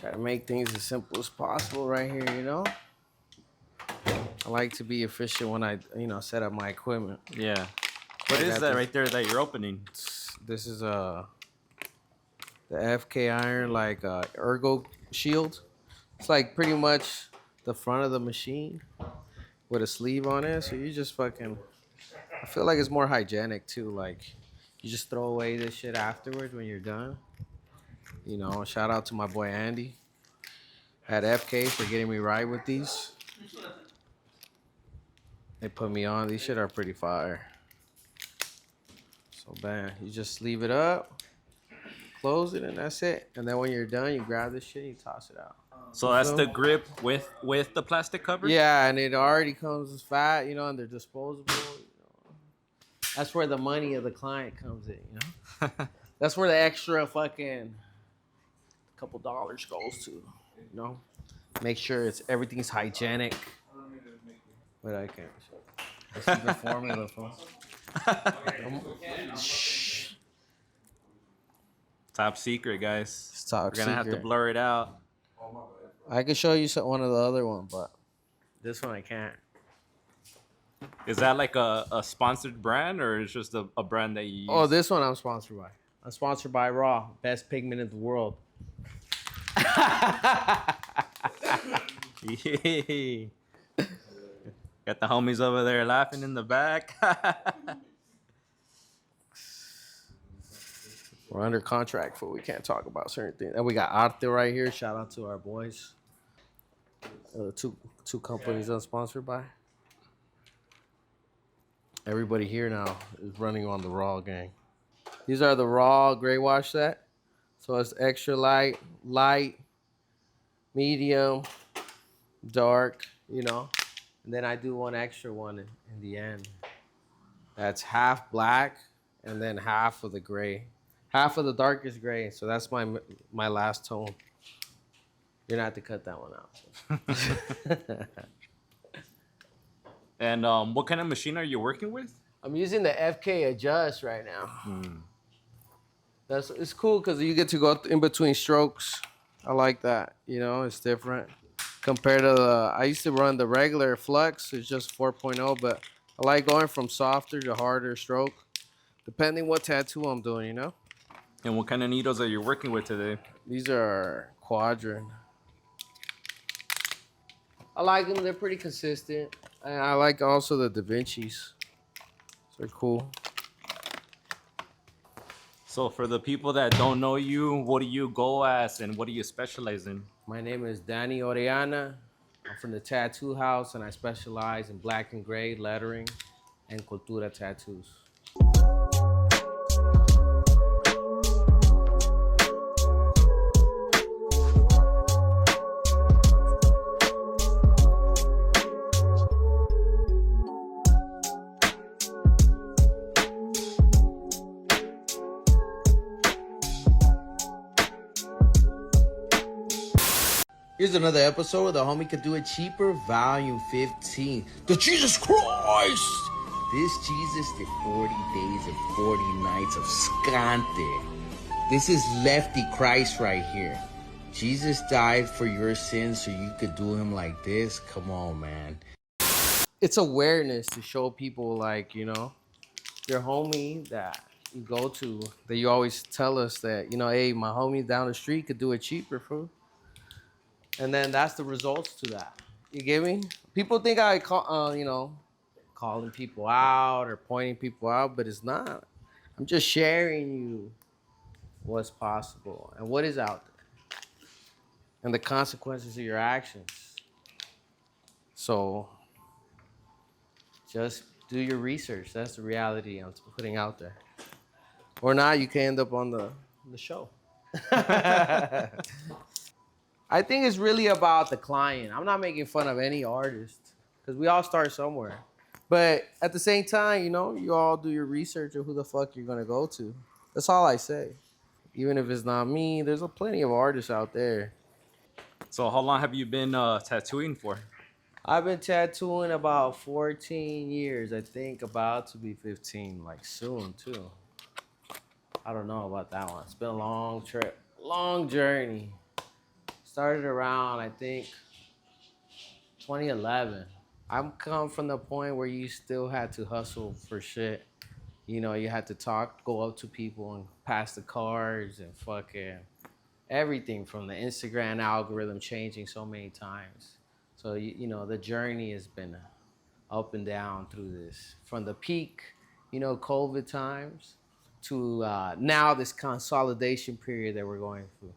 Try to make things as simple as possible right here, you know? I like to be efficient when I, set up my equipment. Yeah. What is that right there that you're opening? This is the FK iron, like ergo shield. It's like pretty much the front of the machine with a sleeve on it. So you just fucking, I feel like it's more hygienic too. Like you just throw away this shit afterwards when you're done. Shout out to my boy Andy at FK for getting me right with these. They put me on. These shit are pretty fire. So bam, you just leave it up, close it, and that's it. And then when you're done, you grab this shit and you toss it out. So that's the grip with the plastic cover? Yeah, and it already comes as fat, and they're disposable. That's where the money of the client comes in, That's where the extra fucking couple dollars goes to, Make sure everything's hygienic. But I can't show. This is the formula, folks. Top secret, guys. It's top We're gonna secret. have to blur it out. I can show you one of the other one, but this one I can't. Is that like a sponsored brand, or is just a brand that you use? Oh, this one I'm sponsored by. I'm sponsored by Raw, best pigment in the world. Yay. Got the homies over there laughing in the back. We're under contract for we can't talk about certain things. And we got Arte right here. Shout out to our boys. Two companies I'm sponsored by. Everybody here now is running on the Raw gang. These are the Raw gray wash set. So it's extra light, medium, dark, And then I do one extra one in the end. That's half black and then half of the gray. Half of the darkest gray. So that's my last tone. You're gonna have to cut that one out. And what kind of machine are you working with? I'm using the FK Adjust right now. It's cool because you get to go in between strokes. I like that. It's different compared to I used to run the regular Flux. It's just 4.0, but I like going from softer to harder stroke, depending what tattoo I'm doing. And what kind of needles are you working with today? These are Quadrant. I like them. They're pretty consistent. And I like also the Da Vinci's. They're cool. So for the people that don't know you, what do you go as and what do you specialize in? My name is Danny Orellana. I'm from the Tattoo House and I specialize in black and gray lettering and cultura tattoos. Here's another episode of The Homie Could Do It Cheaper, Volume 15. The Jesus Christ! This Jesus did 40 days and 40 nights of scante. This is Lefty Christ right here. Jesus died for your sins so you could do him like this? Come on, man. It's awareness to show people your homie that you go to, that you always tell us that, hey, my homie down the street could do it cheaper, fool. And then that's the results to that. You get me? People think I calling people out or pointing people out, but it's not. I'm just sharing you what's possible and what is out there and the consequences of your actions. So just do your research. That's the reality I'm putting out there. Or not, you can end up on the show. I think it's really about the client. I'm not making fun of any artist because we all start somewhere. But at the same time, you all do your research of who the fuck you're going to go to. That's all I say. Even if it's not me, there's plenty of artists out there. So how long have you been tattooing for? I've been tattooing about 14 years. I think about to be 15, like soon too. I don't know about that one. It's been a long trip, long journey. Started around, I think, 2011. I'm come from the point where you still had to hustle for shit. You know, you had to talk, go up to people and pass the cards and fucking everything from the Instagram algorithm changing so many times. So, you know, the journey has been up and down through this. From the peak, you know, COVID times to now this consolidation period that we're going through.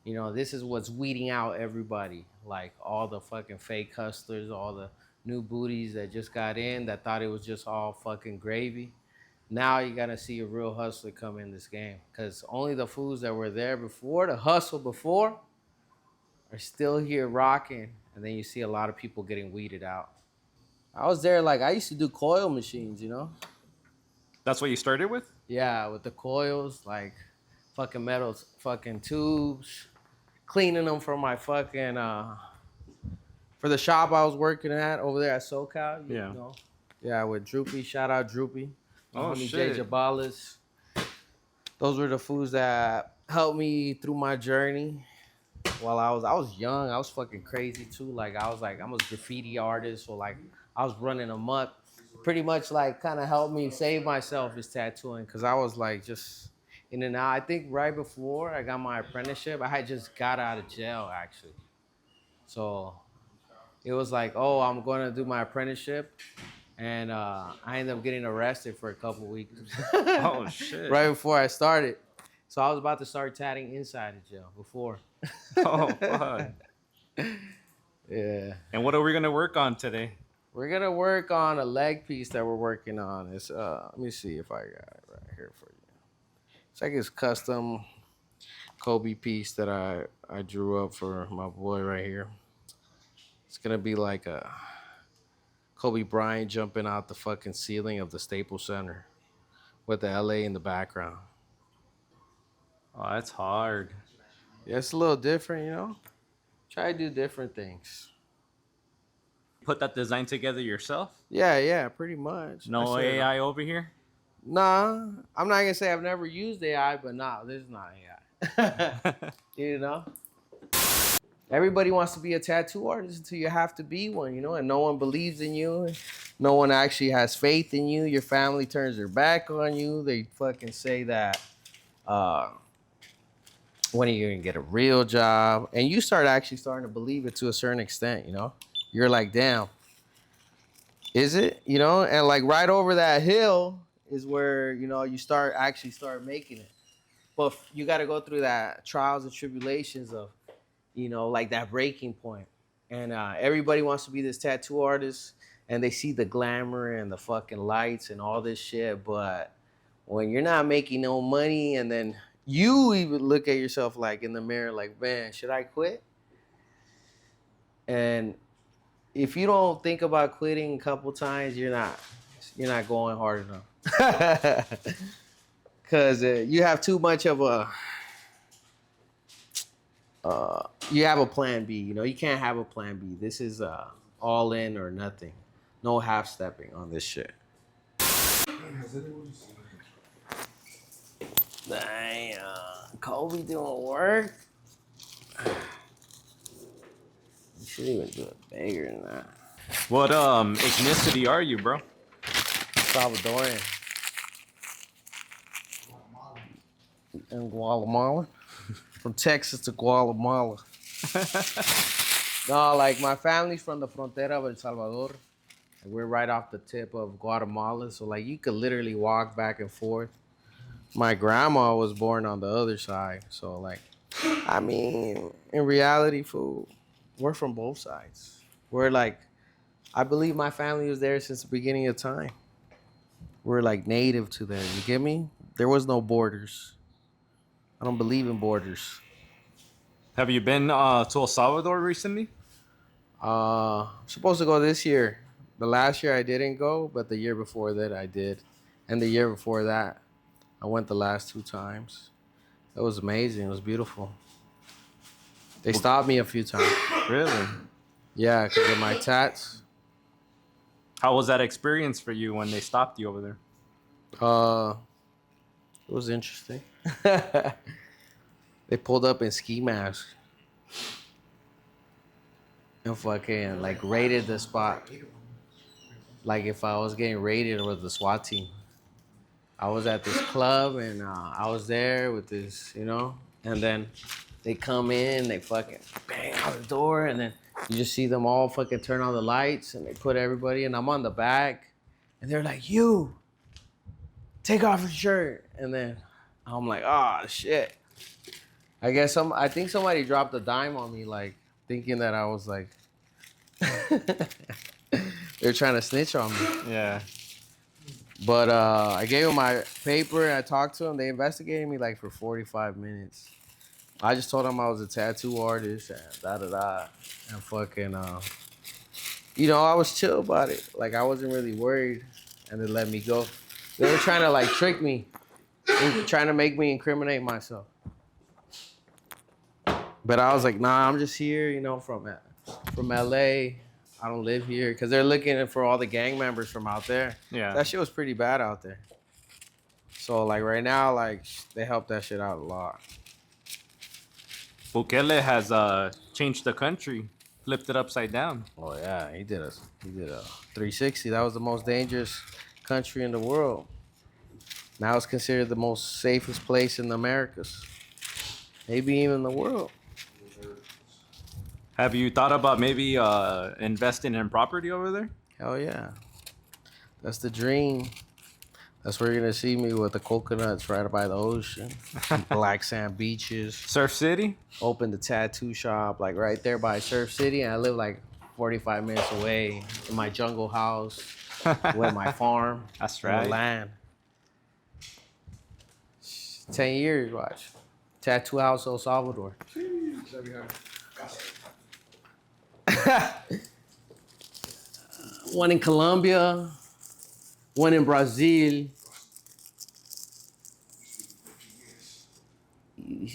You know, this is what's weeding out everybody, like all the fucking fake hustlers, all the new booties that just got in that thought it was just all fucking gravy. Now you gotta see a real hustler come in this game, because only the fools that were there before, the hustle before, are still here rocking, and then you see a lot of people getting weeded out. I was there, like, I used to do coil machines, you know? That's what you started with? Yeah, with the coils, like fucking metals, fucking tubes, cleaning them for my fucking, for the shop I was working at over there at SoCal, you Yeah. know? Yeah, with Droopy, shout out Droopy. My Oh, homie shit. Jay Jabalas. Those were the foods that helped me through my journey. While I was young, I was fucking crazy too. Like I'm a graffiti artist, so like I was running amok. Pretty much like kind of helped me save myself is tattooing, because I was like just in and out. I think right before I got my apprenticeship, I had just got out of jail actually. So it was like, oh, I'm going to do my apprenticeship, and I ended up getting arrested for a couple weeks. Oh, shit. Right before I started. So I was about to start tatting inside of jail before. Oh, fuck. Yeah. And what are we going to work on today? We're gonna work on a leg piece that we're working on. It's let me see if I got it right here for you. It's like this custom Kobe piece that I drew up for my boy right here. It's gonna be like a Kobe Bryant jumping out the fucking ceiling of the Staples Center with the LA in the background. Oh, that's hard. Yeah, it's a little different, you know? Try to do different things. Put that design together yourself? Yeah, pretty much. No AI over here? Nah, I'm not gonna say I've never used AI, but nah, this is not AI. You know? Everybody wants to be a tattoo artist until you have to be one, you know, and no one believes in you. No one actually has faith in you. Your family turns their back on you. They fucking say that, when are you gonna get a real job? And you start actually starting to believe it to a certain extent, you know? You're like, damn, is it? You know, and like right over that hill is where, you know, you start making it. But you got to go through that trials and tribulations of, you know, like that breaking point. And everybody wants to be this tattoo artist, and they see the glamour and the fucking lights and all this shit. But when you're not making no money, and then you even look at yourself like in the mirror, like, man, should I quit? And if you don't think about quitting a couple times, you're not going hard enough. Because you have too much of a you have a plan B. You know, you can't have a plan B. This is all in or nothing. No half stepping on this shit. Damn, Kobe doing work. You should even do it bigger than that. What ethnicity are you, bro? Salvadorian. And Guatemala. From Texas to Guatemala. No, like my family's from the frontera of El Salvador. And we're right off the tip of Guatemala. So like you could literally walk back and forth. My grandma was born on the other side. So like, I mean, in reality, fool, we're from both sides. We're like, I believe my family was there since the beginning of time. We're like native to them. You get me? There was no borders. I don't believe in borders. Have you been to El Salvador recently? I'm supposed to go this year. The last year I didn't go, but the year before that I did. And the year before that, I went the last 2 times. It was amazing. It was beautiful. They stopped me a few times. Really? Yeah, because of my tats. How was that experience for you when they stopped you over there? It was interesting. They pulled up in ski masks. and fucking like raided the spot. Like if I was getting raided with the SWAT team. I was at this club and I was there with this, and then they come in, they fucking bang out the door, and then you just see them all fucking turn on the lights and they put everybody, and I'm on the back, and they're like, "You, take off your shirt," and then I'm like, "Oh shit." I think somebody dropped a dime on me, like thinking that I was like, they're trying to snitch on me. Yeah. But I gave them my paper and I talked to them. They investigated me like for 45 minutes. I just told them I was a tattoo artist and da-da-da. And fucking, I was chill about it. Like, I wasn't really worried. And they let me go. They were trying to, like, trick me. Trying to make me incriminate myself. But I was like, nah, I'm just here, from LA. I don't live here. Because they're looking for all the gang members from out there. Yeah. That shit was pretty bad out there. So, like, right now, like, they helped that shit out a lot. Bukele has changed the country, flipped it upside down. Oh, yeah. He did a 360. That was the most dangerous country in the world. Now it's considered the most safest place in the Americas. Maybe even the world. Have you thought about maybe investing in property over there? Hell yeah. That's the dream. That's where you're going to see me with the coconuts right by the ocean. Black sand beaches. Surf City? Open the tattoo shop like right there by Surf City. And I live like 45 minutes away in my jungle house with my farm. That's right. My land. 10 years, watch. Tattoo House El Salvador. One in Colombia, one in Brazil.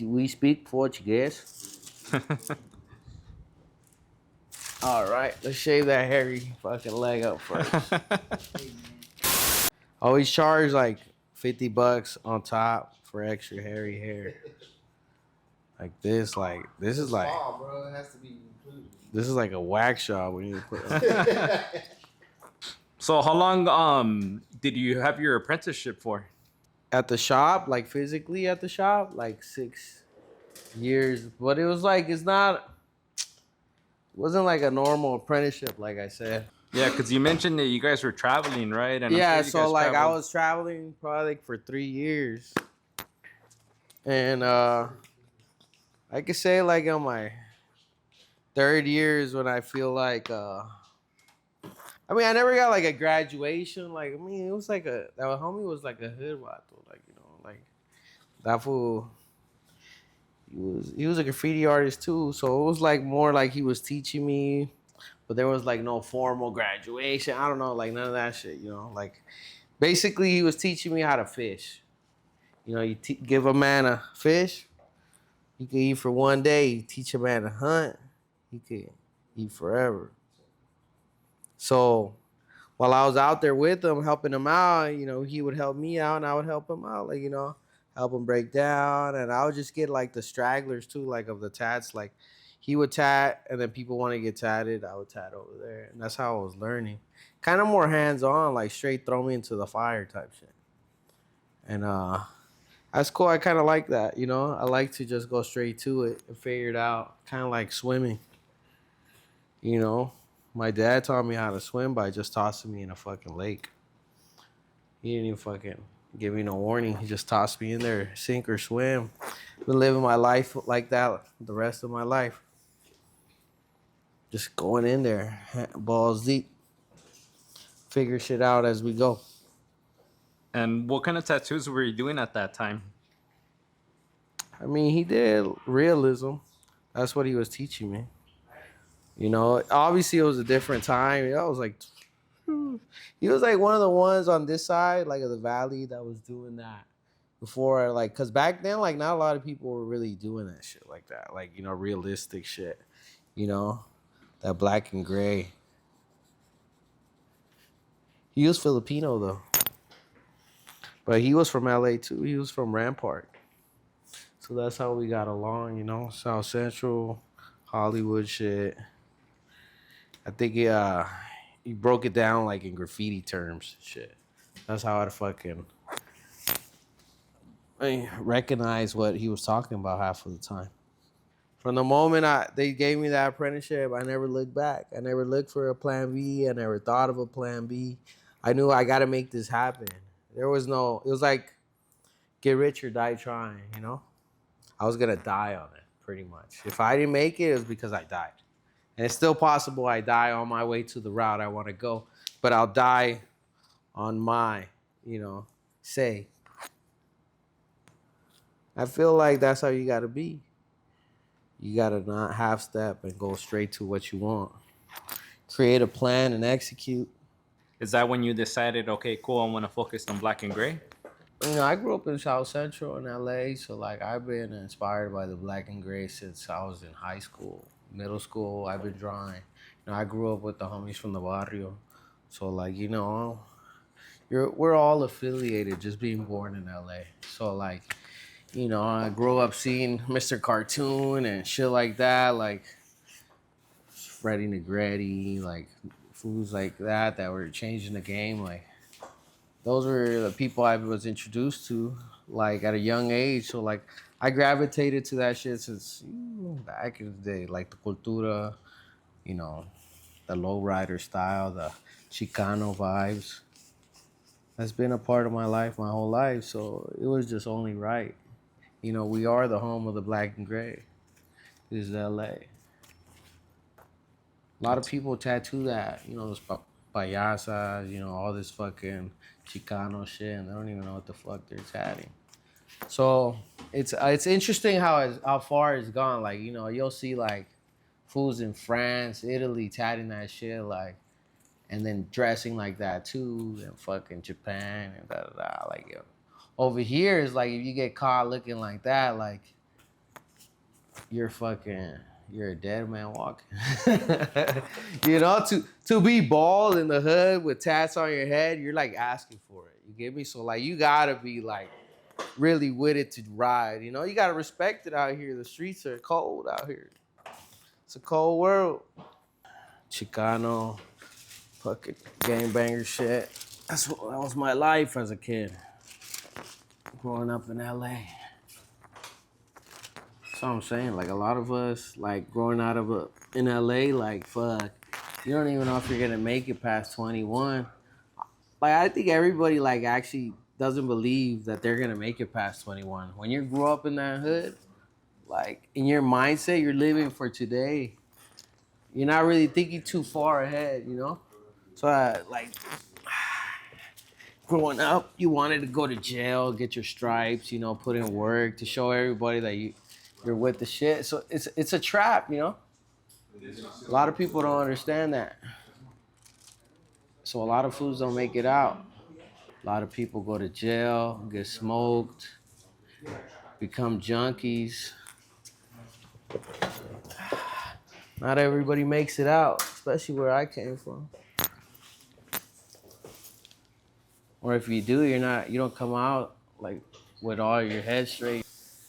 We speak Portuguese. All right, let's shave that hairy fucking leg up first. Always charge like $50 on top for extra hairy hair. Like this is like bro. It has to be included. This is like a wax job when you put. So how long did you have your apprenticeship for? At the shop, like physically at the shop, like 6 years. But it was like it wasn't like a normal apprenticeship, like I said. Yeah, because you mentioned that you guys were traveling, right? And Yeah, I'm sure you so guys like I traveled. was traveling probably like for 3 years. And I could say like on my third year is when I feel like I never got like a graduation. Like it was like that homie was like a hood vato, like like that fool. He was a graffiti artist too, so it was like more like he was teaching me, but there was like no formal graduation. I don't know, like none of that shit. Like basically he was teaching me how to fish. You give a man a fish, he could eat for one day. You teach a man to hunt, he could eat forever. So while I was out there with him, helping him out, he would help me out and I would help him out, like, help him break down. And I would just get like the stragglers too, like of the tats. Like he would tat and then people want to get tatted, I would tat over there. And that's how I was learning. Kind of more hands-on, like straight throw me into the fire type shit. And that's cool. I kind of like that, I like to just go straight to it and figure it out. Kind of like swimming, My dad taught me how to swim by just tossing me in a fucking lake. He didn't even fucking give me no warning. He just tossed me in there, sink or swim. Been living my life like that the rest of my life. Just going in there, balls deep. Figure shit out as we go. And what kind of tattoos were you doing at that time? He did realism. That's what he was teaching me. Obviously it was a different time. I was like, he was like one of the ones on this side, like of the valley, that was doing that before, like, cause back then, like, not a lot of people were really doing that shit like that, like, realistic shit, that black and gray. He was Filipino though, but he was from LA too. He was from Rampart, so that's how we got along, South Central, Hollywood shit. I think he broke it down like in graffiti terms. Shit. That's how I recognize what he was talking about half of the time. From the moment they gave me that apprenticeship, I never looked back. I never looked for a plan B. I never thought of a plan B. I knew I got to make this happen. It was like get rich or die trying, you know? I was going to die on it, pretty much. If I didn't make it, it was because I died. And it's still possible I die on my way to the route I want to go, but I'll die on my, say. I feel like that's how you got to be. You got to not half step and go straight to what you want. Create a plan and execute. Is that when you decided, okay, cool, I want to focus on black and gray? I grew up in South Central in LA, so like I've been inspired by the black and gray since I was in high school, middle school. I've been drawing. I grew up with the homies from the barrio, so like we're all affiliated, just being born in LA. So like, I grew up seeing Mr. Cartoon and shit like that, like Freddie Negretti, like foods like that were changing the game, like. Those were the people I was introduced to, like, at a young age. So, like, I gravitated to that shit since back in the day. Like, the cultura, the lowrider style, the Chicano vibes. That's been a part of my life my whole life. So, it was just only right. We are the home of the black and gray. This is LA. A lot of people tattoo that, those payasas, all this fucking Chicano shit, and they don't even know what the fuck they're tatting. So it's interesting how far it's gone. Like, you'll see like fools in France, Italy tatting that shit, like, and then dressing like that too, and fucking Japan and da da da. Like, over here is like if you get caught looking like that, like you're a dead man walking. To be bald in the hood with tats on your head, you're like asking for it. You get me? So like you gotta be like really with it to ride. You gotta respect it out here. The streets are cold out here. It's a cold world. Chicano, fucking gangbanger shit. That was my life as a kid. Growing up in LA. That's what I'm saying. Like, a lot of us, like, growing out of in LA, like, fuck, you don't even know if you're gonna make it past 21. Like, I think everybody, like, actually doesn't believe that they're gonna make it past 21. When you grow up in that hood, like, in your mindset, you're living for today. You're not really thinking too far ahead, So, growing up, you wanted to go to jail, get your stripes, put in work to show everybody that you're with the shit. So it's a trap, A lot of people don't understand that. So a lot of fools don't make it out. A lot of people go to jail, get smoked, become junkies. Not everybody makes it out, especially where I came from. Or if you do, you don't come out like with all your head straight.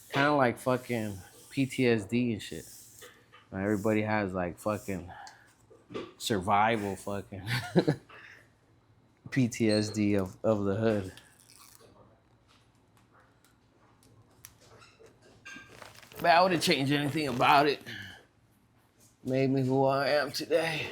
Kind of like fucking PTSD and shit. Everybody has like fucking survival fucking PTSD of the hood. But I wouldn't change anything about it. Made me who I am today.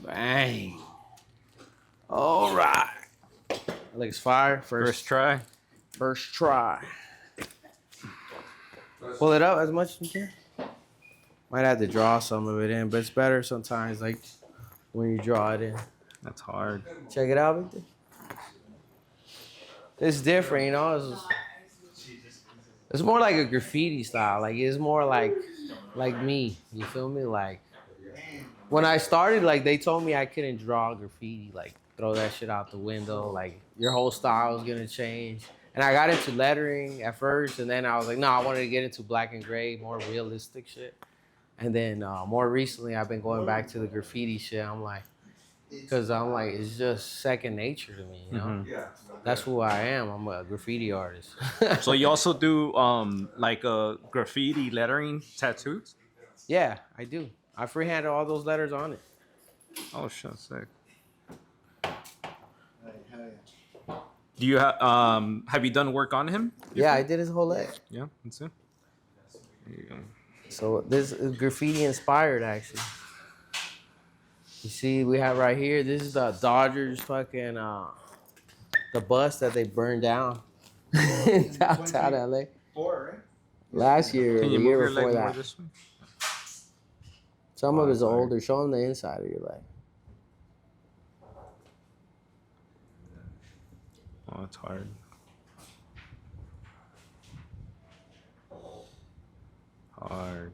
Bang. All right. That looks fire. First try. First try. Pull it up as much as you can. Might have to draw some of it in, but it's better sometimes, like, when you draw it in. That's hard. Check it out, Victor. It's different, It's more like a graffiti style. Like, it's more like me. You feel me? Like, when I started, like, they told me I couldn't draw graffiti. Like, throw that shit out the window. Like, your whole style is gonna change. And I got into lettering at first, and then I was like, no, I wanted to get into black and gray, more realistic shit. And then more recently, I've been going back to the graffiti shit. I'm like, because I'm like, it's just second nature to me, you know? That's who I am. I'm a graffiti artist. So you also do like graffiti lettering tattoos? Yeah, I do. I freehanded all those letters on it. Oh shit, sick. Hell yeah. Do you have you done work on him? Yeah, I did his whole leg. Yeah, that's it. There you go. So this is graffiti inspired, actually. You see, we have right here. This is the Dodgers fucking the bus that they burned down in downtown LA 4, right? last year, Can the you move year your before leg more that. this way? Some of Oh, it's sorry. older. Show them the inside of your leg. Oh, it's hard. Hard.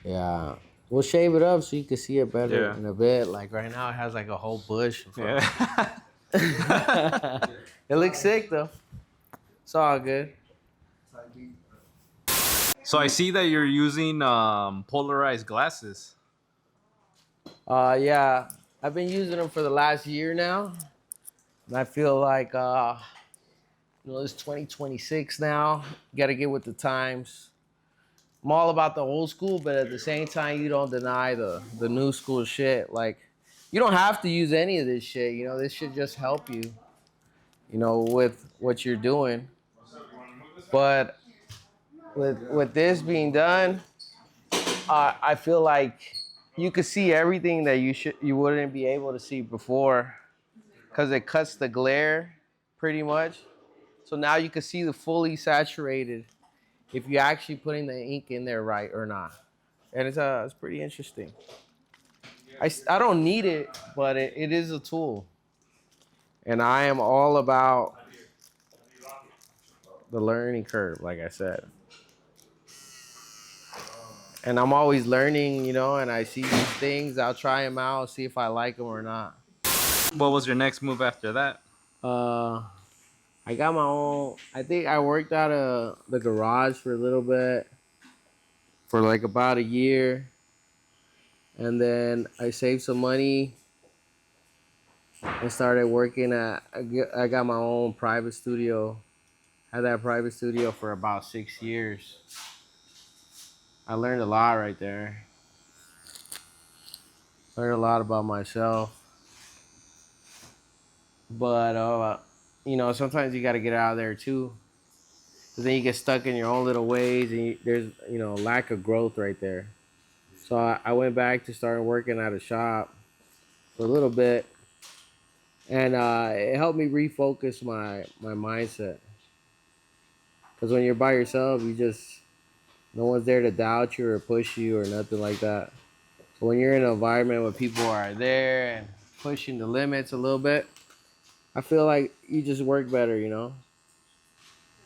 Yeah, we'll shave it up so you can see it better Yeah. in a bit. Like right now, it has like a whole bush. Yeah. It looks sick though. It's all good. So I see that you're using polarized glasses. Yeah, I've been using them for the last year now, and I feel like it's 2026 now. You got to get with the times. I'm all about the old school, but at the same time, you don't deny the new school shit. Like, you don't have to use any of this shit. You know, this should just help you, you know, with what you're doing. But with this being done, I feel like you could see everything that you wouldn't be able to see before, because it cuts the glare pretty much. So now you can see the fully saturated if you're actually putting the ink in there right or not. And it's pretty interesting. I don't need it, but it is a tool. And I am all about the learning curve, like I said. And I'm always learning, you know, and I see these things, I'll try them out, see if I like them or not. What was your next move after that? I got my own, I think I worked out of the garage for a little bit, for like about a year. And then I saved some money and started working I got my own private studio. Had that private studio for about 6 years. I learned a lot right there. Learned a lot about myself. But, you know, sometimes you got to get out of there too. Because then you get stuck in your own little ways and there's, you know, lack of growth right there. So I went back to start working at a shop for a little bit. And it helped me refocus my mindset. Because when you're by yourself, no one's there to doubt you or push you or nothing like that. But when you're in an environment where people are there and pushing the limits a little bit, I feel like you just work better, you know?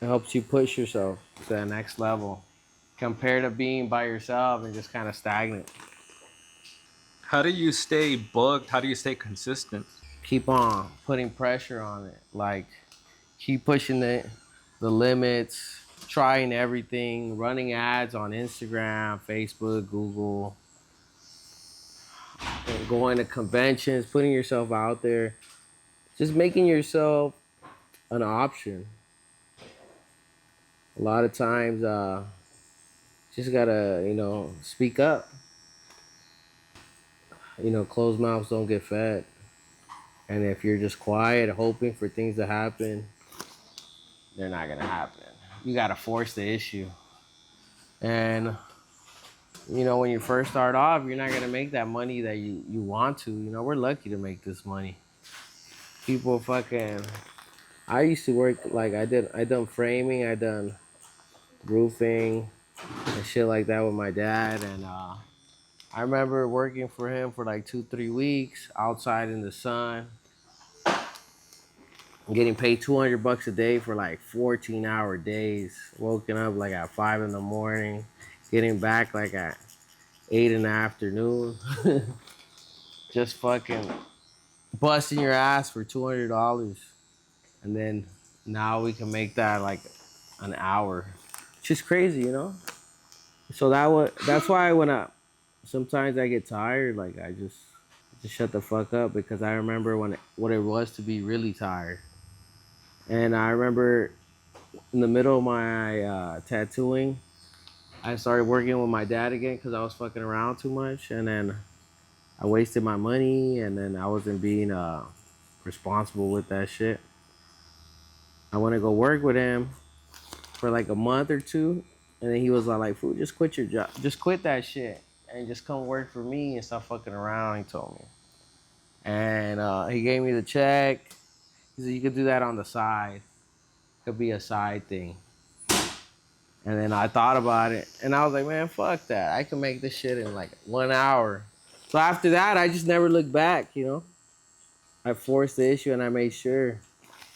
It helps you push yourself to the next level compared to being by yourself and just kind of stagnant. How do you stay booked? How do you stay consistent? Keep on putting pressure on it. Like, keep pushing the limits, trying everything, running ads on Instagram, Facebook, Google, going to conventions, putting yourself out there, just making yourself an option. A lot of times, just gotta, you know, speak up. You know, closed mouths don't get fed. And if you're just quiet, hoping for things to happen, they're not gonna happen. You gotta force the issue. And, you know, when you first start off, you're not gonna make that money that you want to. You know, we're lucky to make this money. People fucking, I used to work, like I done framing, I done roofing and shit like that with my dad. And I remember working for him for like 2-3 weeks outside in the sun. I'm getting paid $200 a day for like 14-hour days. Woken up like at 5 in the morning, getting back like at 8 in the afternoon. Just fucking busting your ass for $200. And then now we can make that like an hour. It's just crazy, you know? So that's why sometimes I get tired, like I just to shut the fuck up because I remember what it was to be really tired. And I remember in the middle of my tattooing, I started working with my dad again because I was fucking around too much, and then I wasted my money, and then I wasn't being responsible with that shit. I want to go work with him for like a month or two, and then he was like, "Fool, just quit your job, just quit that shit, and just come work for me and stop fucking around." He told me, and he gave me the check. He said, "You could do that on the side. Could be a side thing." And then I thought about it, and I was like, "Man, fuck that. I can make this shit in like 1 hour." So after that, I just never looked back. I forced the issue, and I made sure,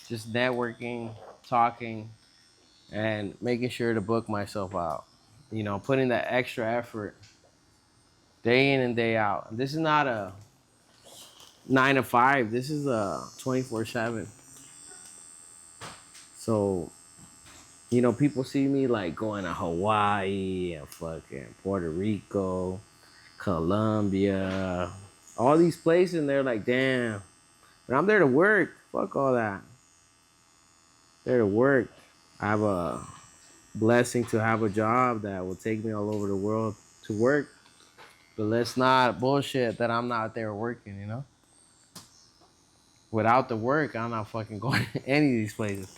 just networking, talking, and making sure to book myself out. Putting that extra effort day in and day out. This is not a 9 to 5. This is a 24/7. So, people see me like going to Hawaii and fucking Puerto Rico, Colombia, all these places, and they're like, damn. But I'm there to work. Fuck all that. There to work. I have a blessing to have a job that will take me all over the world to work. But let's not bullshit that I'm not there working. Without the work, I'm not fucking going to any of these places.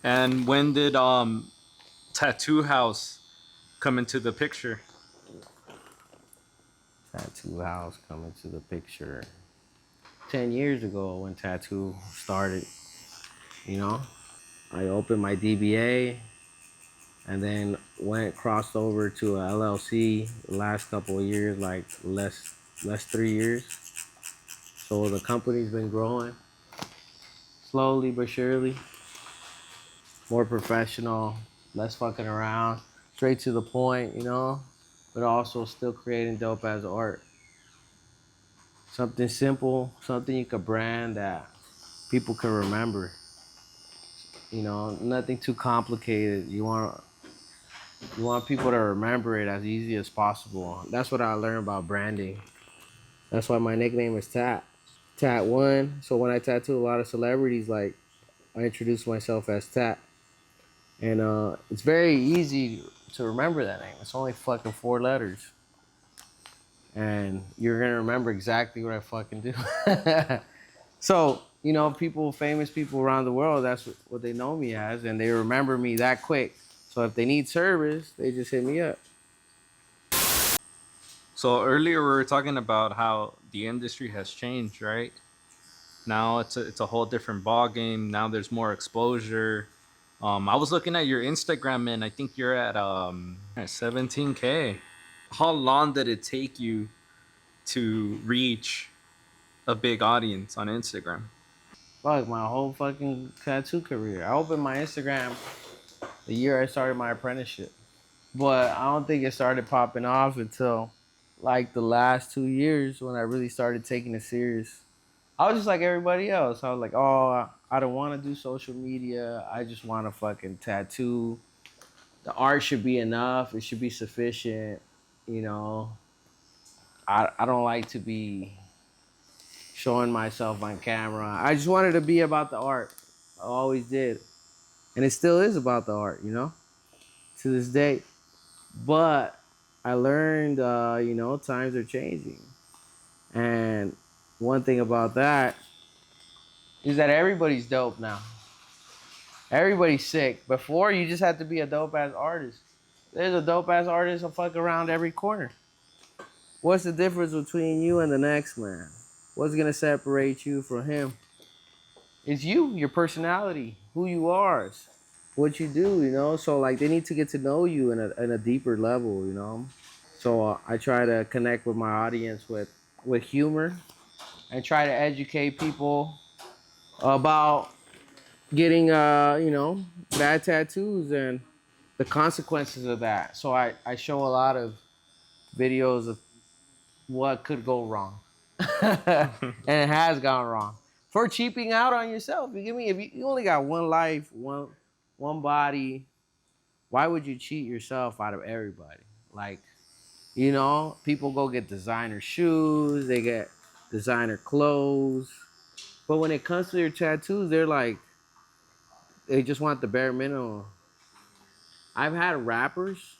And when did Tattoo House come into the picture? Tattoo House come into the picture 10 years ago when tattoo started. I opened my DBA and then crossed over to a LLC the last couple of years, like less 3 years. So the company's been growing slowly but surely. More professional, less fucking around, straight to the point, but also still creating dope as art. Something simple, something you could brand that people can remember. Nothing too complicated. You want people to remember it as easy as possible. That's what I learned about branding. That's why my nickname is Tat. TAT2ONE. So when I tattoo a lot of celebrities, like I introduce myself as Tat. And it's very easy to remember that name. It's only fucking 4 letters. And you're gonna remember exactly what I fucking do. So, famous people around the world, that's what they know me as, and they remember me that quick. So if they need service, they just hit me up. So earlier we were talking about how the industry has changed, right? Now it's a whole different ball game. Now there's more exposure. I was looking at your Instagram and I think you're at 17K. How long did it take you to reach a big audience on Instagram? Fuck, my whole fucking tattoo career. I opened my Instagram the year I started my apprenticeship. But I don't think it started popping off until like the last 2 years when I really started taking it serious. I was just like everybody else. I was like, oh, I don't want to do social media. I just want to fucking tattoo. The art should be enough. It should be sufficient. You know, I don't like to be showing myself on camera. I just wanted to be about the art. I always did. And it still is about the art, to this day. But I learned, times are changing. And one thing about that is that everybody's dope now. Everybody's sick. Before, you just had to be a dope ass artist. There's a dope ass artist a fuck around every corner. What's the difference between you and the next man? What's gonna separate you from him? It's you, your personality, who you are, what you do. So like they need to get to know you in a deeper level. So I try to connect with my audience with humor and try to educate people about getting bad tattoos and the consequences of that. So I show a lot of videos of what could go wrong. And it has gone wrong. For cheaping out on yourself. You get me? If you only got one life, one body, why would you cheat yourself out of everybody? Like, You know, people go get designer shoes, they get designer clothes. But when it comes to their tattoos, they're like, they just want the bare minimum. I've had rappers,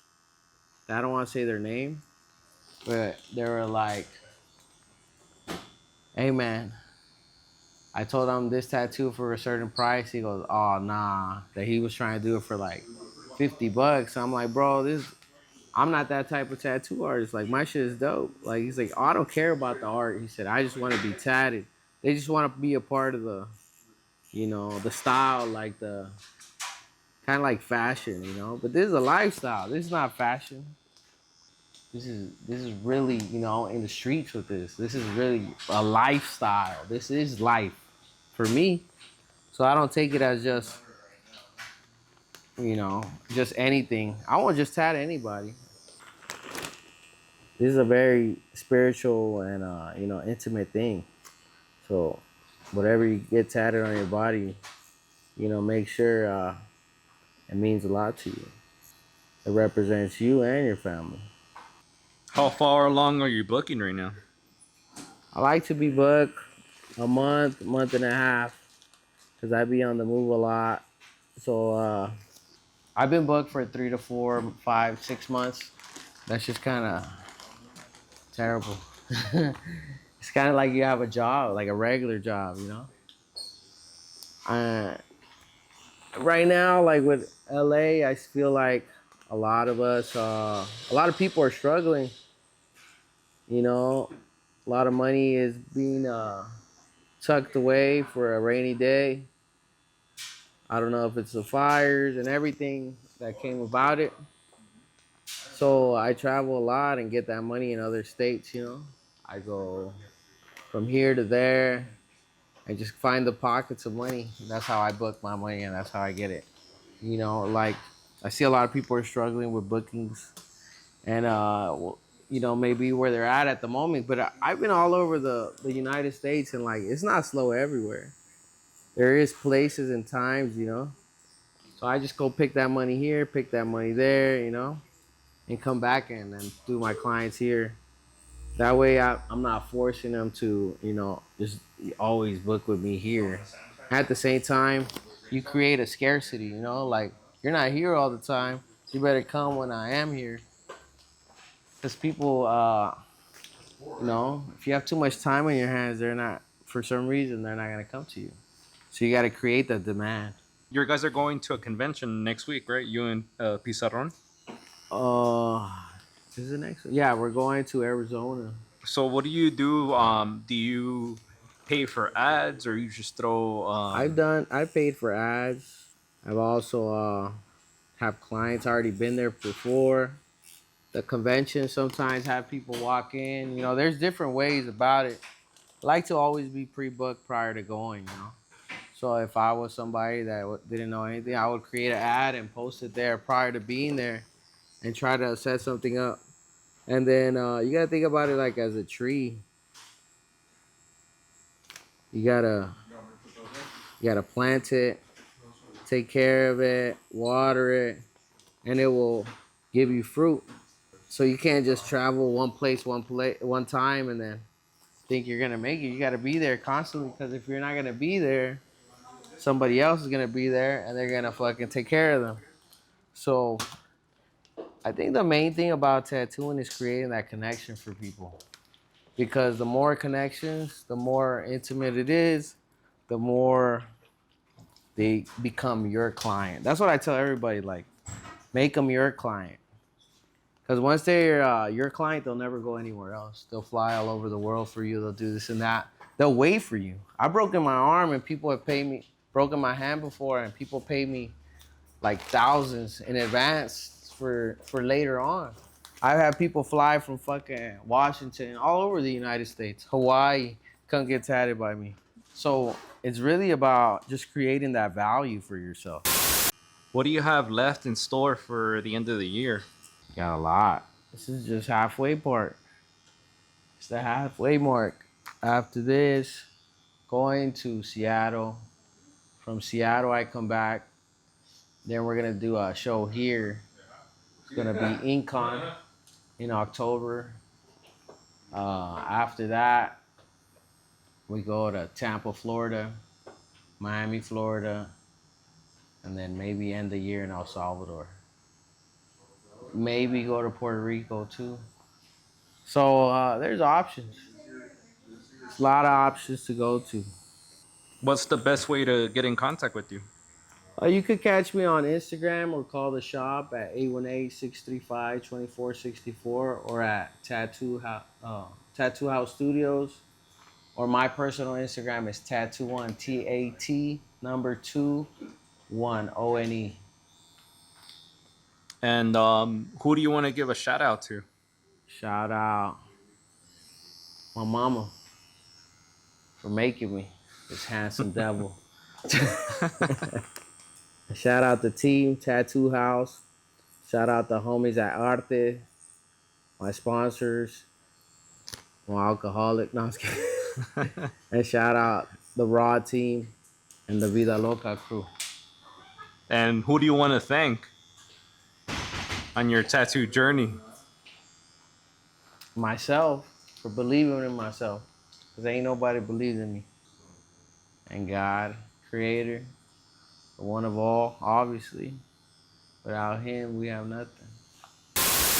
I don't want to say their name, but they were like, hey man, I told him this tattoo for a certain price. He goes, oh nah, that he was trying to do it for like $50. I'm like, bro, I'm not that type of tattoo artist. Like my shit is dope. Like he's like, oh, I don't care about the art. He said, I just want to be tatted. They just want to be a part of the, the style, like the kind of like fashion, But this is a lifestyle. This is not fashion. This is really, in the streets with this. This is really a lifestyle. This is life for me. So I don't take it as just anything. I won't just tat anybody. This is a very spiritual and intimate thing. So whatever you get tatted on your body, make sure it means a lot to you. It represents you and your family. How far along are you booking right now? I like to be booked a month and a half, because I be on the move a lot. So I've been booked for 3 to 4, 5, 6 months. That's just kind of terrible. It's kind of like you have a job, like a regular job, Right now, like with LA, I feel like a lot of us, a lot of people are struggling. A lot of money is being tucked away for a rainy day. I don't know if it's the fires and everything that came about it. So I travel a lot and get that money in other states, I go from here to there and just find the pockets of money. That's how I book my money and that's how I get it. Like I see a lot of people are struggling with bookings and, maybe where they're at the moment. But I've been all over the United States and like it's not slow everywhere. There is places and times, So I just go pick that money here, pick that money there, and come back and do my clients here. That way I'm not forcing them to, just always book with me here. At the same time, you create a scarcity, like you're not here all the time. You better come when I am here. Because people, if you have too much time on your hands, for some reason, they're not going to come to you. So you got to create the demand. You guys are going to a convention next week, right? You and Pizarron. Uh, is it next? Yeah, we're going to Arizona. So what do you do? Do you pay for ads, or you just throw? I paid for ads. I've also have clients already been there before. The convention sometimes have people walk in. There's different ways about it. I like to always be pre-booked prior to going. So if I was somebody that didn't know anything, I would create an ad and post it there prior to being there, and try to set something up. And then you gotta think about it like as a tree. You gotta plant it, take care of it, water it, and it will give you fruit. So you can't just travel one time and then think you're gonna make it. You gotta be there constantly, because if you're not gonna be there, somebody else is gonna be there and they're gonna fucking take care of them. So I think the main thing about tattooing is creating that connection for people. Because the more connections, the more intimate it is, the more they become your client. That's what I tell everybody, like, make them your client. Because once they're your client, they'll never go anywhere else. They'll fly all over the world for you. They'll do this and that. They'll wait for you. I've broken my arm and people have paid me, broken my hand before, and people pay me like thousands in advance for later on. I've had people fly from fucking Washington, all over the United States, Hawaii, come get tatted by me. So it's really about just creating that value for yourself. What do you have left in store for the end of the year? Got a lot. This is just halfway part. It's the halfway mark. After this, going to Seattle. From Seattle, I come back. Then we're gonna do a show here. It's gonna be Incon. in October. After that, we go to Tampa, Florida, Miami, Florida, and then maybe end the year in El Salvador. Maybe go to Puerto Rico too. So there's options. There's a lot of options to go to. What's the best way to get in contact with you? You could catch me on Instagram or call the shop at 818-635-2464 or at Tattoo House Studios. Or my personal Instagram is TAT2ONE, TAT2ONE. And who do you want to give a shout out to? Shout out my mama for making me this handsome devil. Shout out the team, Tattoo House. Shout out the homies at Arte, my sponsors, my alcoholic. No, I was kidding. And shout out the Raw team and the Vida Loca crew. And who do you want to thank on your tattoo journey? Myself for believing in myself. Because ain't nobody believes in me. And God, creator, the one of all, obviously. Without him, we have nothing.